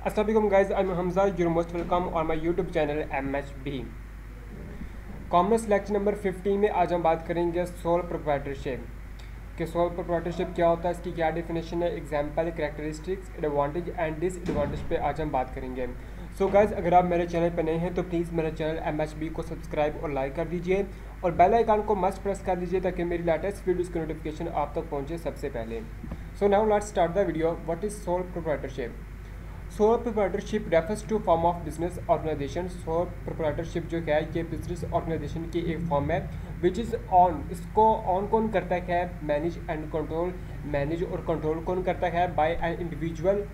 अस्सलाम वालेकुम guys, I am Hamza, you are most welcome on my YouTube channel MHB। Commerce lecture number 15 में आज हम बात करेंगे सोल प्रोप्राइटरशिप कि सोल प्रोप्राइटरशिप क्या होता है, इसकी क्या डेफिनेशन है, example, characteristics, advantage and disadvantage पे आज हम बात करेंगे। सो गाइस, अगर आप मेरे चैनल पर नए हैं तो प्लीज़ मेरे चैनल MHB को सब्सक्राइब और लाइक कर दीजिए और बेल आइकन को मस्ट प्रेस कर दीजिए ताकि मेरी लेटेस्ट वीडियोज़ की नोटिफिकेशन आप तक पहुँचे सबसे पहले। So now let's start the video. What is sole proprietorship? Sole proprietorship refers to form of business organisation. Sole proprietorship जो है ये बिजनेस ऑर्गेनाइजेशन की एक फॉर्म है विच इज़ ऑन। इसको ऑन कौन करता है? Manage and control. मैनेज और कंट्रोल कौन करता है? By an individual.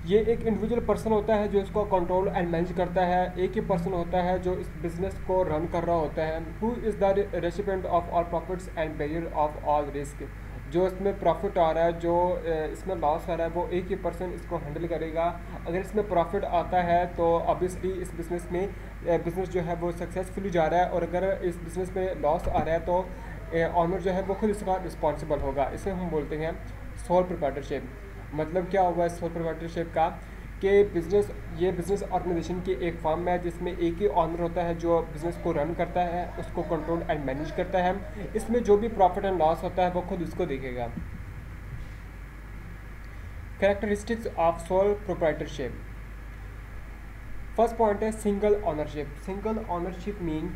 ये एक इंडिविजुअल पर्सन होता है जो इसको कंट्रोल एंड मैनेज करता है। एक ही पर्सन होता है जो इस बिज़नेस को रन कर रहा होता है। Who is the recipient of all profits and bearer of all risk. जो इसमें प्रॉफिट आ रहा है, जो इसमें लॉस आ रहा है, वो एक ही पर्सन इसको हैंडल करेगा। अगर इसमें प्रॉफिट आता है तो ऑब्वियसली इस बिज़नेस में बिज़नेस जो है वो सक्सेसफुली जा रहा है, और अगर इस बिज़नेस में लॉस आ रहा है तो ऑनर जो है वो खुद इसका रिस्पॉन्सिबल होगा। इसे हम बोलते हैं सोल प्रोप्राइटरशिप। मतलब क्या होगा सोल प्रोप्राइटरशिप का कि ये बिज़नेस ऑर्गेनाइजेशन की एक फर्म है जिसमें एक ही ऑनर होता है जो बिज़नेस को रन करता है, उसको कंट्रोल एंड मैनेज करता है। इसमें जो भी प्रॉफिट एंड लॉस होता है वो खुद उसको देखेगा। Characteristics of sole proprietorship. First point है single ownership. Single ownership mean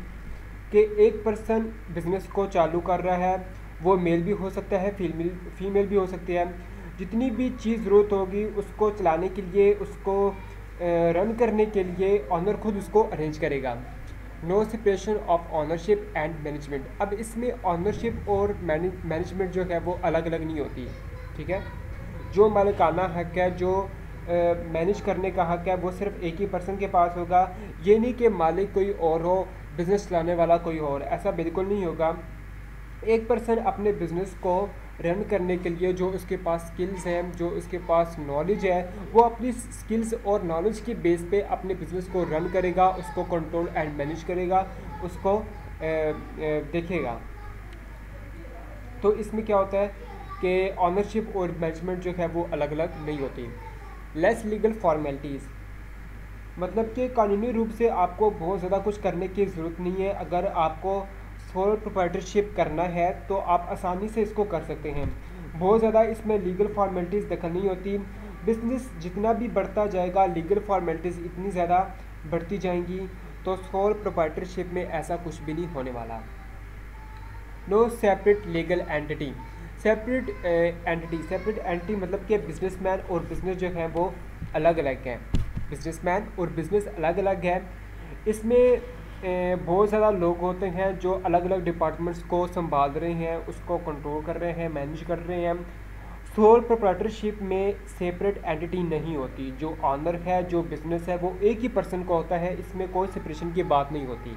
कि एक पर्सन बिजनेस को चालू कर रहा है, वो मेल भी हो सकता है, फीमेल भी हो सकती है। जितनी भी चीज़ ज़रूरत होगी उसको चलाने के लिए, उसको रन करने के लिए ऑनर खुद उसको अरेंज करेगा। No separation of ownership and management. अब इसमें ऑनरशिप और मैनेजमेंट जो है वो अलग अलग नहीं होती, ठीक है। जो मालिकाना हक है, जो मैनेज करने का हक है, वो सिर्फ एक ही पर्सन के पास होगा। ये नहीं कि मालिक कोई और हो, बिज़नेस चलाने वाला कोई और, ऐसा बिल्कुल नहीं होगा। एक पर्सन अपने बिज़नेस को रन करने के लिए जो उसके पास स्किल्स हैं, जो उसके पास नॉलेज है, वो अपनी स्किल्स और नॉलेज के बेस पे अपने बिज़नेस को रन करेगा, उसको कंट्रोल एंड मैनेज करेगा, उसको देखेगा। तो इसमें क्या होता है कि ऑनरशिप और मैनेजमेंट जो है वो अलग अलग नहीं होती। लेस लीगल फॉर्मेलिटीज़, मतलब कि कानूनी रूप से आपको बहुत ज़्यादा कुछ करने की ज़रूरत नहीं है। अगर आपको सोल प्रोप्राइटरशिप करना है तो आप आसानी से इसको कर सकते हैं। बहुत ज़्यादा इसमें लीगल फॉर्मेलिटीज़ दखल नहीं होती। बिजनेस जितना भी बढ़ता जाएगा लीगल फॉर्मेलिटीज़ इतनी ज़्यादा बढ़ती जाएंगी, तो सोल प्रोप्राइटरशिप में ऐसा कुछ भी नहीं होने वाला। No separate legal entity. Separate entity मतलब कि बिजनेसमैन और बिजनेस जो है वो अलग अलग हैं। बिजनेसमैन और बिजनेस अलग अलग है। इसमें बहुत ज़्यादा लोग होते हैं जो अलग अलग डिपार्टमेंट्स को संभाल रहे हैं, उसको कंट्रोल कर रहे हैं, मैनेज कर रहे हैं। सोल प्रोप्राइटरशिप में सेपरेट एंटिटी नहीं होती। जो ऑनर है, जो बिजनेस है, वो एक ही पर्सन का होता है। इसमें कोई सेपरेशन की बात नहीं होती।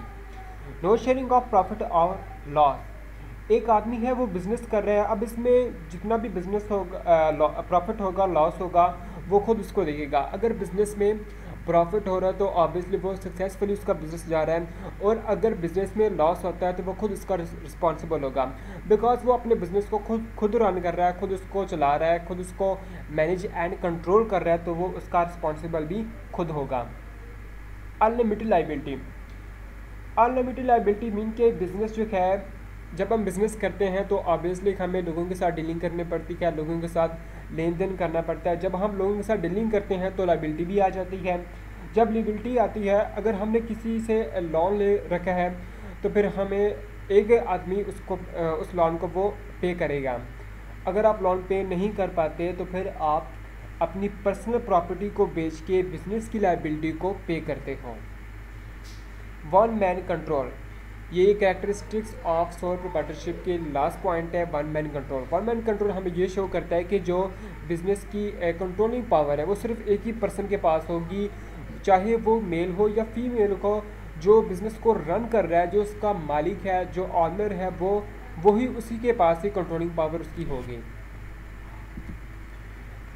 नो शेयरिंग ऑफ प्रॉफिट और लॉस। एक आदमी है वो बिज़नेस कर रहा है, अब इसमें जितना भी बिज़नेस होगा, प्रॉफिट होगा, लॉस होगा, वो खुद उसको देखेगा। अगर बिज़नेस में प्रॉफिट हो रहा है तो ऑब्वियसली वो सक्सेसफुली उसका बिज़नेस जा रहा है, और अगर बिज़नेस में लॉस होता है तो वो खुद उसका रिस्पॉन्सिबल होगा, बिकॉज वो अपने बिज़नेस को खुद रन कर रहा है, खुद उसको चला रहा है, खुद उसको मैनेज एंड कंट्रोल कर रहा है, तो वो उसका रिस्पॉन्सिबल भी खुद होगा। Unlimited liability. Unlimited liability mean के बिज़नेस जो है, जब हम बिज़नेस करते हैं तो ऑब्वियसली हमें लोगों के साथ डीलिंग करनी पड़ती है, लोगों के साथ लेन देन करना पड़ता है। जब हम लोगों के साथ डीलिंग करते हैं तो लाइबिलिटी भी आ जाती है। जब लाइबिलिटी आती है, अगर हमने किसी से लोन ले रखा है तो फिर हमें एक आदमी उसको उस लोन को वो पे करेगा। अगर आप लोन पे नहीं कर पाते तो फिर आप अपनी पर्सनल प्रॉपर्टी को बेच के बिज़नेस की लाइबिलिटी को पे करते हो। वन मैन कंट्रोल, ये कैरेक्टरिस्टिक्स ऑफ सोल प्रोप्राइटरशिप के लास्ट पॉइंट है, one man control. One man control हमें ये शो करता है कि जो बिज़नेस की कंट्रोलिंग पावर है वो सिर्फ एक ही पर्सन के पास होगी, चाहे वो मेल हो या फीमेल हो। जो बिज़नेस को रन कर रहा है, जो उसका मालिक है, जो ऑनर है, वही उसी के पास ही कंट्रोलिंग पावर उसकी होगी।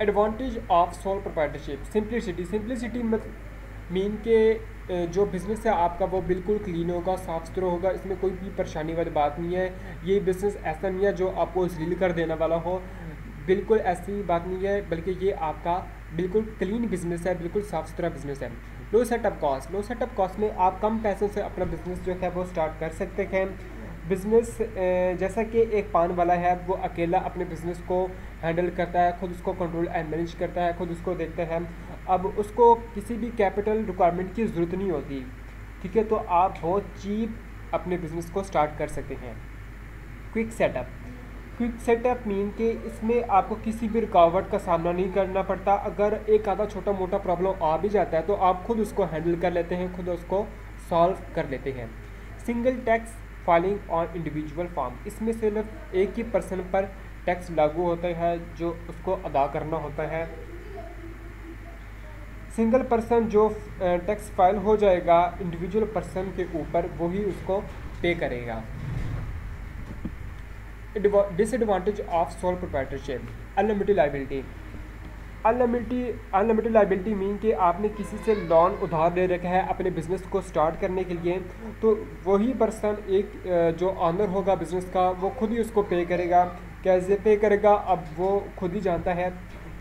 Advantage of sole proprietorship. Simplicity mean के जो बिज़नेस है आपका वो बिल्कुल क्लीन होगा, साफ़ सुथरा होगा, इसमें कोई भी परेशानी वाली बात नहीं है। ये बिज़नेस ऐसा नहीं है जो आपको जलील कर देने वाला हो। बिल्कुल ऐसी बात नहीं है, बल्कि ये आपका बिल्कुल क्लीन बिजनेस है, बिल्कुल साफ़ सुथरा बिजनेस है। लो सेटअप कॉस्ट, लो सेटअप कॉस्ट में आप कम पैसों से अपना बिजनेस जो है वो स्टार्ट कर सकते हैं। बिजनेस जैसा कि एक पान वाला है, वो अकेला अपने बिजनेस को हैंडल करता है, खुद उसको कंट्रोल एंड मैनेज करता है, खुद उसको देखता है। अब उसको किसी भी कैपिटल रिक्वायरमेंट की ज़रूरत नहीं होती, ठीक है। तो आप बहुत चीप अपने बिज़नेस को स्टार्ट कर सकते हैं। Quick setup, quick setup mean कि इसमें आपको किसी भी रुकावट का सामना नहीं करना पड़ता। अगर एक आधा छोटा मोटा प्रॉब्लम आ भी जाता है तो आप खुद उसको हैंडल कर लेते हैं, खुद उसको सॉल्व कर लेते हैं। Single tax filing on individual form, इसमें सिर्फ एक ही पर्सन पर टैक्स लागू होता है जो उसको अदा करना होता है। सिंगल पर्सन जो टैक्स फाइल हो जाएगा इंडिविजुअल पर्सन के ऊपर, वही उसको पे करेगा। Disadvantage of sole proprietorship, unlimited liability. Unlimited liability mean कि आपने किसी से लोन उधार ले रखा है अपने बिज़नेस को स्टार्ट करने के लिए, तो वही पर्सन एक जो ऑनर होगा बिज़नेस का, वो खुद ही उसको पे करेगा। कैसे पे करेगा अब वो खुद ही जानता है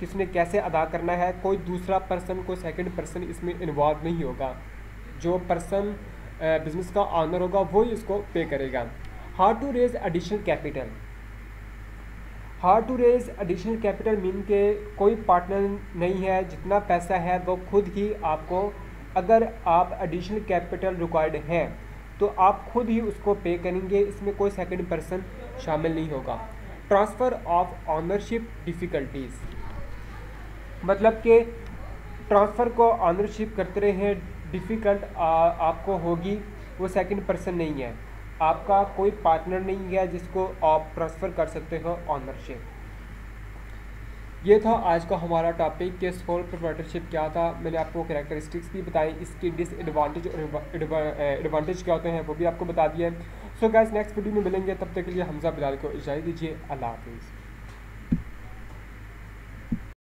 कि उसने कैसे अदा करना है। कोई दूसरा पर्सन, कोई सेकंड पर्सन इसमें इन्वॉल्व नहीं होगा। जो पर्सन बिज़नेस का ऑनर होगा वही इसको पे करेगा। How to raise additional capital, how to raise additional capital mean के कोई पार्टनर नहीं है, जितना पैसा है वो खुद ही आपको, अगर आप एडिशनल कैपिटल रिक्वायर्ड है तो आप खुद ही उसको पे करेंगे, इसमें कोई सेकंड पर्सन शामिल नहीं होगा। ट्रांसफ़र ऑफ ऑनरशिप डिफ़िकल्टीज़, मतलब कि ट्रांसफ़र को ऑनरशिप करते रहे डिफ़िकल्ट आपको होगी, वो सेकंड पर्सन नहीं है, आपका कोई पार्टनर नहीं है जिसको आप ट्रांसफ़र कर सकते हो ऑनरशिप। ये था आज का हमारा टॉपिक कि सोल प्रोप्राइटरशिप क्या था। मैंने आपको कैरेक्टरिस्टिक्स भी बताई, इसकी डिसएडवांटेज और एडवांटेज क्या होते हैं वो भी आपको बता दिया है। सो गाइस नेक्स्ट वीडियो में मिलेंगे, तब तक के लिए हमजा बिलाल को इजाज़त दीजिए। अल्लाह हाफिज़।